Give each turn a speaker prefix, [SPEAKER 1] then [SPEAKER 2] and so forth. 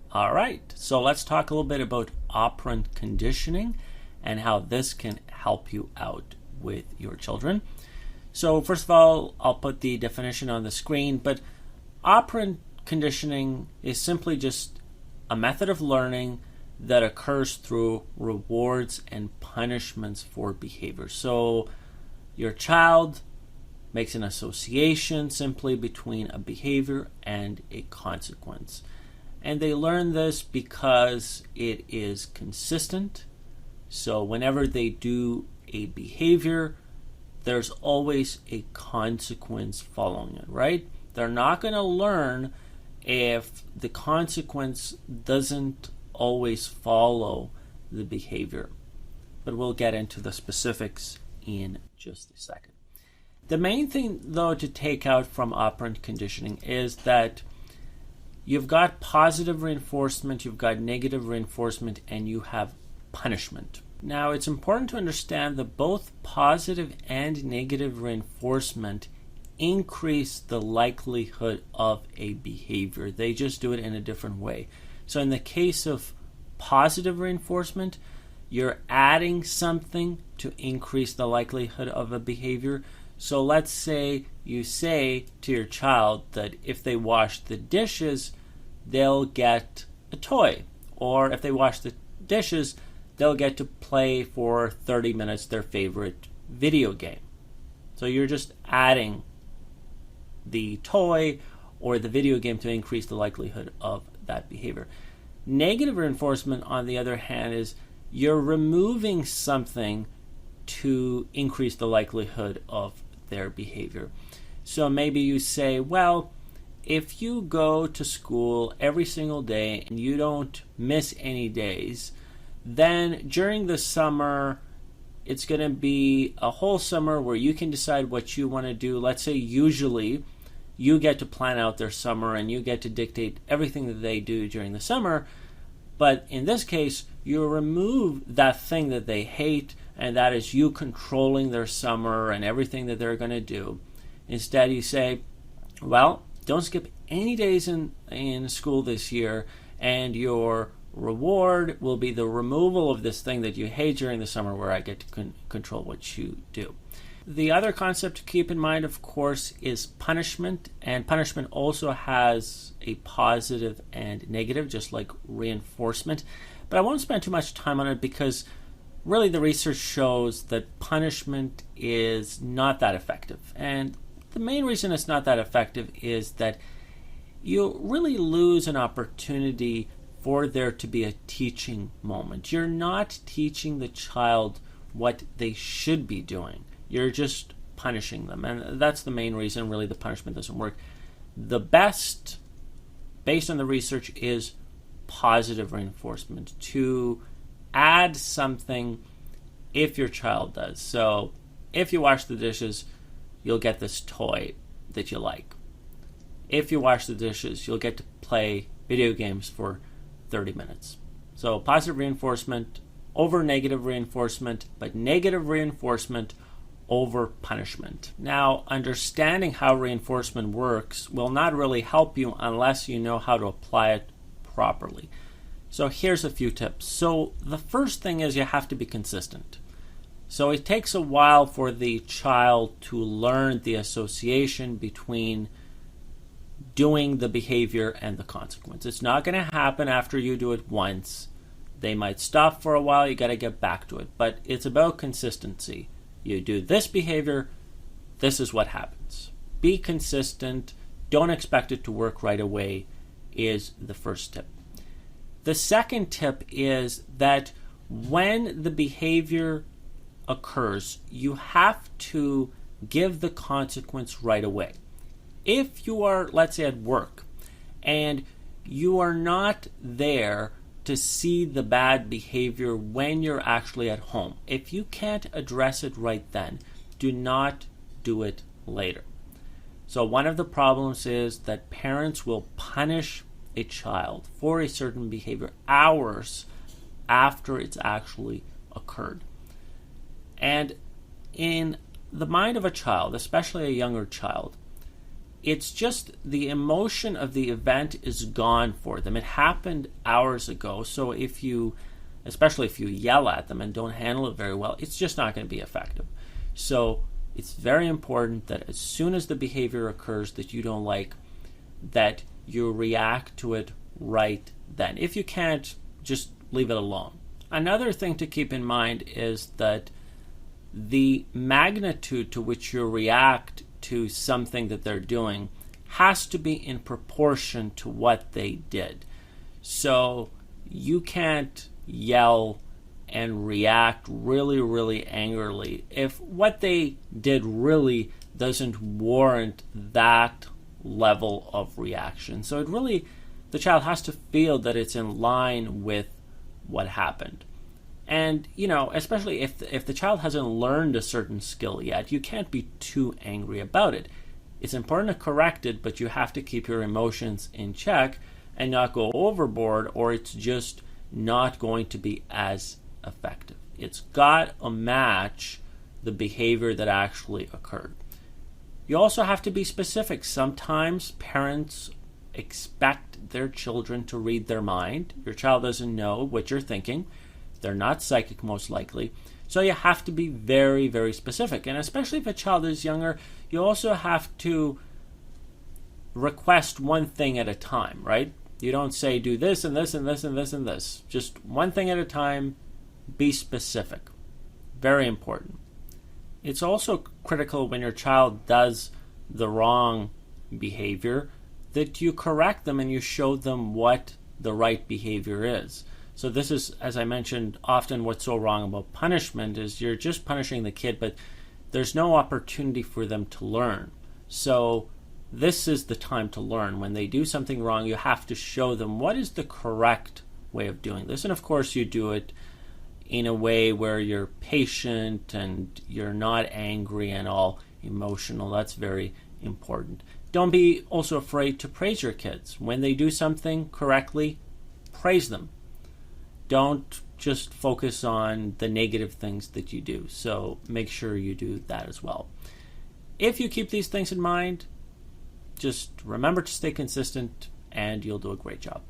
[SPEAKER 1] All right, so let's talk a little bit about operant conditioning and how this can help you out with your children. So first of all, I'll put the definition on the screen, but operant conditioning is simply just a method of learning that occurs through rewards and punishments for behavior. So your child makes an association simply between a behavior and a consequence. And they learn this because it is consistent. So whenever they do a behavior, there's always a consequence following it, right? They're not going to learn if the consequence doesn't always follow the behavior. But we'll get into the specifics in just a second. The main thing, though, to take out from operant conditioning is that you've got positive reinforcement, you've got negative reinforcement, and you have punishment. Now, it's important to understand that both positive and negative reinforcement increase the likelihood of a behavior. They just do it in a different way. So in the case of positive reinforcement, you're adding something to increase the likelihood of a behavior. So let's say you say to your child that if they wash the dishes, they'll get a toy. Or if they wash the dishes, they'll get to play for 30 minutes their favorite video game. So you're just adding the toy or the video game to increase the likelihood of that behavior. Negative reinforcement, on the other hand, is you're removing something to increase the likelihood of their behavior. So maybe you say, well, if you go to school every single day and you don't miss any days, then during the summer, it's going to be a whole summer where you can decide what you want to do. Let's say usually you get to plan out their summer and you get to dictate everything that they do during the summer. But in this case, you remove that thing that they hate, and that is you controlling their summer and everything that they're going to do. Instead, you say, well, don't skip any days in school this year, and your reward will be the removal of this thing that you hate during the summer, where I get to control what you do. The other concept to keep in mind, of course, is punishment. And punishment also has a positive and negative, just like reinforcement. But I won't spend too much time on it because really the research shows that punishment is not that effective. And the main reason it's not that effective is that you really lose an opportunity for there to be a teaching moment. You're not teaching the child what they should be doing. You're just punishing them. And that's the main reason really the punishment doesn't work. The best, based on the research, is positive reinforcement, to add something if your child does. So if you wash the dishes, you'll get this toy that you like. If you wash the dishes, you'll get to play video games for 30 minutes. So positive reinforcement over negative reinforcement, but negative reinforcement over punishment. Now, understanding how reinforcement works will not really help you unless you know how to apply it properly. So here's a few tips. So the first thing is you have to be consistent. So it takes a while for the child to learn the association between doing the behavior and the consequence. It's not going to happen after you do it once. They might stop for a while, you got to get back to it. But it's about consistency. You do this behavior, this is what happens. Be consistent. Don't expect it to work right away is the first tip. The second tip is that when the behavior occurs, you have to give the consequence right away. If you are, let's say, at work and you are not there to see the bad behavior when you're actually at home, if you can't address it right then, do not do it later. So one of the problems is that parents will punish a child for a certain behavior hours after it's actually occurred. And in the mind of a child, especially a younger child, it's just the emotion of the event is gone for them. It happened hours ago, so especially if you yell at them and don't handle it very well, it's just not going to be effective. So it's very important that as soon as the behavior occurs that you don't like, that you react to it right then. If you can't, just leave it alone. Another thing to keep in mind is that the magnitude to which you react to something that they're doing has to be in proportion to what they did. So you can't yell and react really, really angrily if what they did really doesn't warrant that level of reaction. So the child has to feel that it's in line with what happened. And, especially if the child hasn't learned a certain skill yet, you can't be too angry about it. It's important to correct it, but you have to keep your emotions in check and not go overboard, or it's just not going to be as effective. It's got to match the behavior that actually occurred. You also have to be specific. Sometimes parents expect their children to read their mind. Your child doesn't know what you're thinking. They're not psychic, most likely. So you have to be very, very specific. And especially if a child is younger, you also have to request one thing at a time, right? You don't say, do this and this and this and this and this. Just one thing at a time. Be specific. Very important. It's also critical when your child does the wrong behavior that you correct them and you show them what the right behavior is. So this is, as I mentioned, often what's so wrong about punishment is you're just punishing the kid, but there's no opportunity for them to learn. So this is the time to learn. When they do something wrong, you have to show them what is the correct way of doing this. And of course, you do it in a way where you're patient and you're not angry and all emotional. That's very important. Don't be also afraid to praise your kids. When they do something correctly, praise them. Don't just focus on the negative things that you do. So make sure you do that as well. If you keep these things in mind, just remember to stay consistent and you'll do a great job.